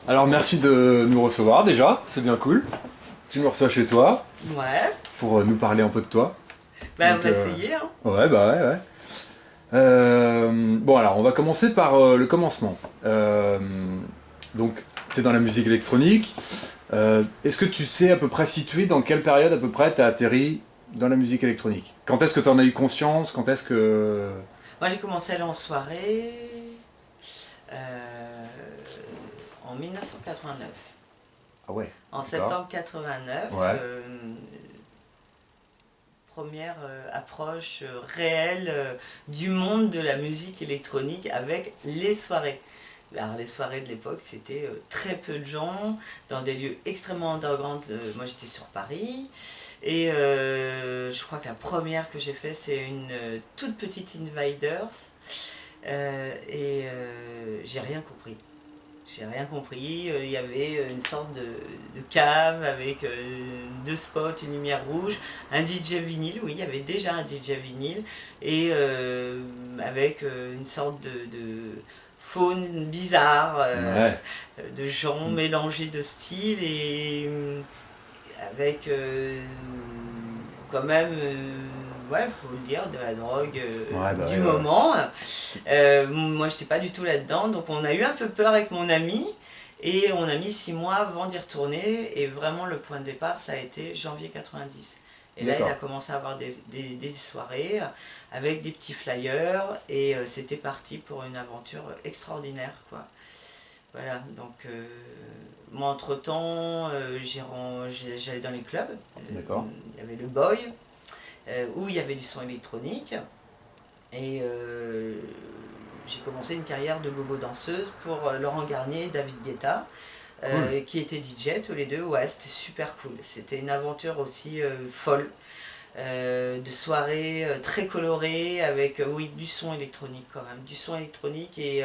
Alors merci de nous recevoir déjà, c'est bien cool. Tu nous reçois chez toi Ouais, pour nous parler un peu de toi. bah on Donc va essayer, hein. ouais bah ouais ouais. Bon alors on va commencer par le commencement. Donc tu es dans la musique électronique. Est-ce que tu sais à peu près situer dans quelle période à peu près tu as atterri dans la musique électronique? Quand est-ce que tu en as eu conscience? Quand est-ce que... Moi j'ai commencé à aller en soirée euh, en 1989. Ah ouais, En d'accord. septembre 89, Ouais, première approche réelle du monde de la musique électronique avec les soirées. Alors les soirées de l'époque, c'était très peu de gens, dans des lieux extrêmement underground. Moi j'étais sur Paris, et je crois que la première que j'ai fait, c'est une toute petite Invaders, j'ai rien compris. J'ai rien compris. Il y avait une sorte de cave avec deux spots, une lumière rouge, un DJ vinyle. Oui, il y avait déjà un DJ vinyle. Et avec une sorte de faune bizarre, ouais. de gens Mm. mélangés de styles, et avec quand même, ouais, faut le dire, de la drogue Ouais bah du ouais ouais. Ouais. moment. Moi, j'étais pas du tout là-dedans, donc on a eu un peu peur avec mon ami. Et on a mis 6 mois avant d'y retourner. Et vraiment, le point de départ, ça a été janvier 90. Et là, il a D'accord. commencé à avoir des soirées avec des petits flyers. Et c'était parti pour une aventure extraordinaire, quoi. Voilà, donc moi, entre-temps, j'allais dans les clubs. D'accord. Il y avait le Boy, où il y avait du son électronique. Et j'ai commencé une carrière de bobo danseuse pour Laurent Garnier et David Guetta, Cool. qui étaient DJ tous les deux. Ouais, c'était super cool. C'était une aventure aussi folle, de soirées très colorées, avec oui, du son électronique quand même. Du son électronique, et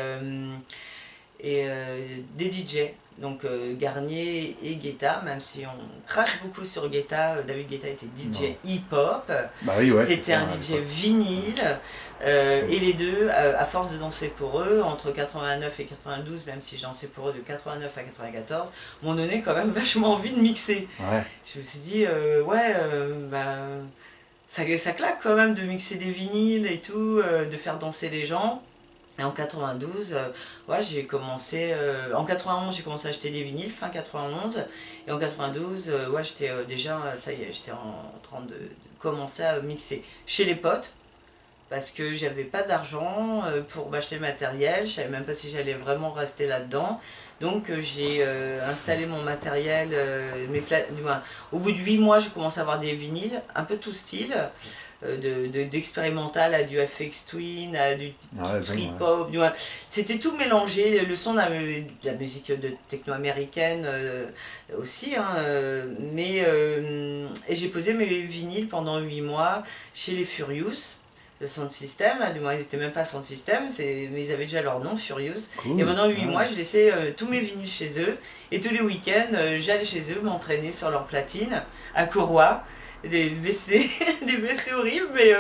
des DJ. Donc Garnier et Guetta, même si on crache beaucoup sur Guetta, David Guetta était DJ Non. hip-hop, Bah oui ouais c'est c'était ça un à DJ l'époque. vinyle, Mm. et les deux, à force de danser pour eux, entre 89 et 92, même si je dansais pour eux de 89 à 94, m'ont donné quand même vachement envie de mixer. Ouais. Je me suis dit, ouais, bah, ça claque quand même de mixer des vinyles et tout, de faire danser les gens. Et en 92, ouais, j'ai commencé. En 91, j'ai commencé à acheter des vinyles, fin 91. Et en 92, ouais, j'étais déjà, ça y est, j'étais en train de commencer à mixer chez les potes. Parce que j'avais pas d'argent pour m'acheter le matériel. Je savais même pas si j'allais vraiment rester là-dedans. Donc j'ai installé mon matériel. Au bout de 8 mois, j'ai commencé à avoir des vinyles, un peu tout style, d'expérimental à du FX Twin, à du Ouais bon trip ouais. hop. C'était tout mélangé. Le son de la musique de techno américaine aussi, hein, et j'ai posé mes vinyles pendant 8 mois chez les Furious, le Sound System. Là, du moins, ils n'étaient même pas Sound System, mais ils avaient déjà leur nom, Furious. Et Cool. pendant 8 Ouais. mois, je laissais tous mes vinyles chez eux. Et tous les week-ends, j'allais chez eux m'entraîner sur leur platine à Courroie. Des BST, des BST horribles, mais.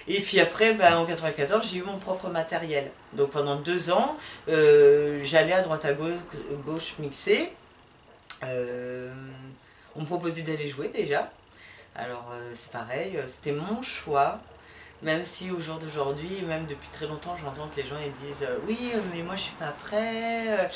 Et puis après, ben, en 94, j'ai eu mon propre matériel. Donc pendant 2 ans, j'allais à droite à gauche mixer. Euh, on me proposait d'aller jouer déjà. Alors c'est pareil, c'était mon choix. Même si au jour d'aujourd'hui, même depuis très longtemps, j'entends que les gens ils disent oui, mais moi je suis pas prêt,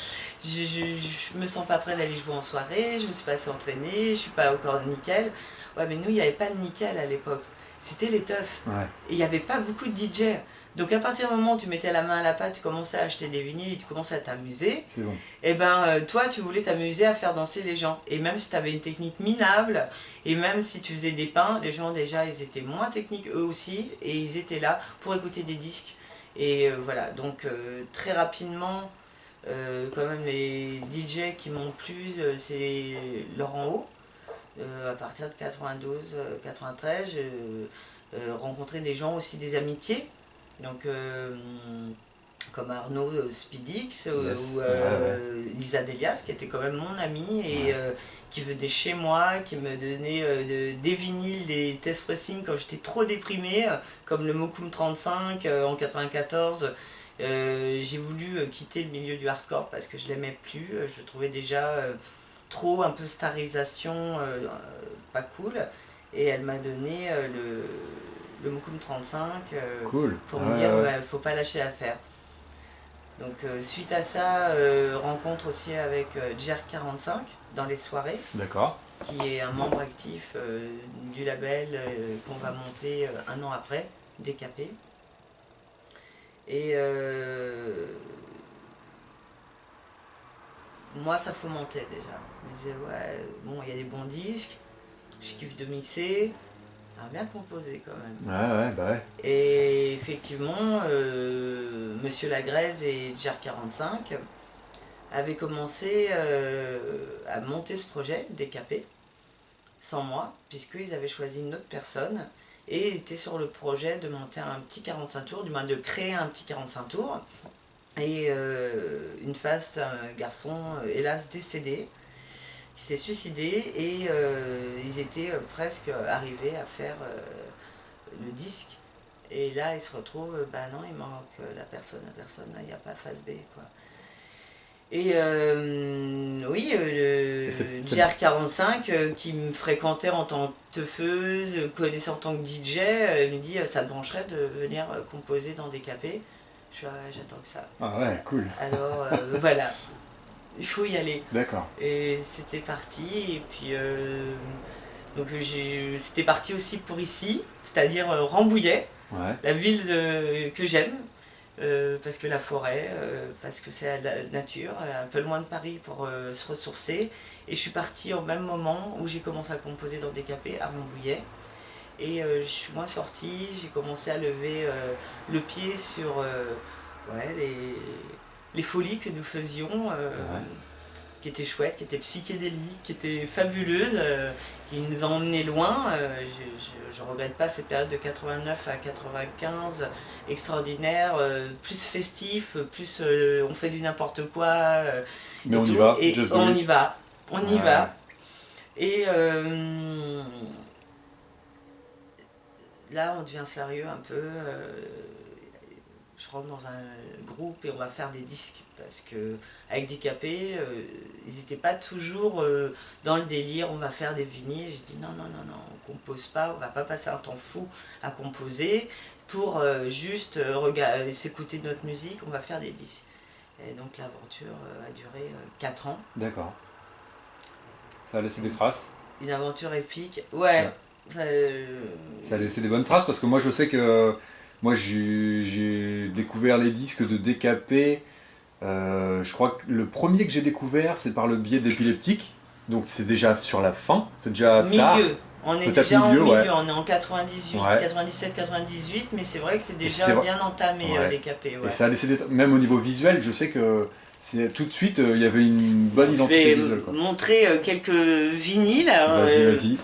je me sens pas prêt d'aller jouer en soirée, je me suis pas assez entraîné, je suis pas encore nickel. Ouais, mais nous il n'y avait pas de nickel à l'époque, c'était les teufs. Ouais. Et il n'y avait pas beaucoup de DJ. Donc à partir du moment où tu mettais la main à la pâte, tu commençais à acheter des vinyles et tu commençais à t'amuser, C'est bon. et ben toi tu voulais t'amuser à faire danser les gens. Et même si tu avais une technique minable, et même si tu faisais des pains, les gens déjà ils étaient moins techniques eux aussi, et ils étaient là pour écouter des disques. Et voilà, donc très rapidement, quand même les DJ qui m'ont plu, c'est Laurent Haut. À partir de 92, 93, j'ai rencontré des gens aussi, des amitiés. Donc comme Arnaud Spidix, ou Yes. Ouais ouais. Lisa Delias, qui était quand même mon amie, et Ouais. qui venait chez moi, qui me donnait des vinyles, des test pressing quand j'étais trop déprimée, comme le Mokum 35 en 94, J'ai voulu quitter le milieu du hardcore parce que je l'aimais plus. Je le trouvais déjà trop un peu starisation, pas cool. Et elle m'a donné le Mokoum 35 Cool. pour me dire ouais, faut pas lâcher l'affaire. Donc suite à ça, rencontre aussi avec GR45 dans les soirées. D'accord. Qui est un membre actif du label qu'on va monter un an après, DKP. Et moi, ça fomentait déjà. Je me disais, ouais, bon, il y a des bons disques, je kiffe de mixer, j'aimerais bien composer quand même. Ouais, bah ouais. Et effectivement, Monsieur Lagrèze et GR45 avaient commencé à monter ce projet, DKP, sans moi, puisqu'ils avaient choisi une autre personne et étaient sur le projet de monter un petit 45 tours, du moins de créer un petit 45 tours. Et une face, un garçon, hélas décédé, qui s'est suicidé, et ils étaient presque arrivés à faire le disque. Et là, ils se retrouvent, bah non, il manque la personne, il n'y a pas face B, quoi. Et oui, le GR45 qui me fréquentait en tant que teufeuse, connaissait en tant que DJ, me dit ça te brancherait de venir composer dans DKP. Je suis j'attends que ça. Ah ouais, cool. Alors voilà, il faut y aller. D'accord. Et c'était parti, et puis donc c'était parti aussi pour ici, c'est-à-dire Rambouillet, Ouais. la ville que j'aime. Parce que la forêt, parce que c'est la nature, un peu loin de Paris pour se ressourcer. Et je suis partie au même moment où j'ai commencé à composer dans DKP à Rambouillet. Et je suis moins sortie, j'ai commencé à lever le pied sur ouais, les folies que nous faisions, qui étaient chouettes, qui étaient psychédéliques, qui étaient fabuleuses, qui nous ont emmenés loin. Je ne regrette pas cette période de 89 à 95, extraordinaire, plus festif, plus on fait du n'importe quoi. Mais on y va, et on y va, on y va. Et là, on devient sérieux un peu. Je rentre dans un groupe et on va faire des disques. Parce que avec DKP, ils n'étaient pas toujours dans le délire, on va faire des vinyles. J'ai dit non, on compose pas, on va pas passer un temps fou à composer pour juste s'écouter notre musique, on va faire des disques. Et donc l'aventure a duré 4 ans. D'accord. Ça a laissé des traces. Une aventure épique, ouais. Ça a laissé des bonnes traces parce que moi je sais que moi j'ai découvert les disques de DKP. Je crois que le premier que j'ai découvert c'est par le biais d'Épileptique, donc c'est déjà sur la fin, c'est déjà tard. On est déjà milieu, en milieu, ouais. On est en 98, 97, 98, mais c'est vrai que c'est déjà bien entamé DKP. Ouais. Et ça a laissé même au niveau visuel, je sais que tout de suite il y avait une bonne identité visuelle. Je vais montrer quelques vinyles. Vas-y.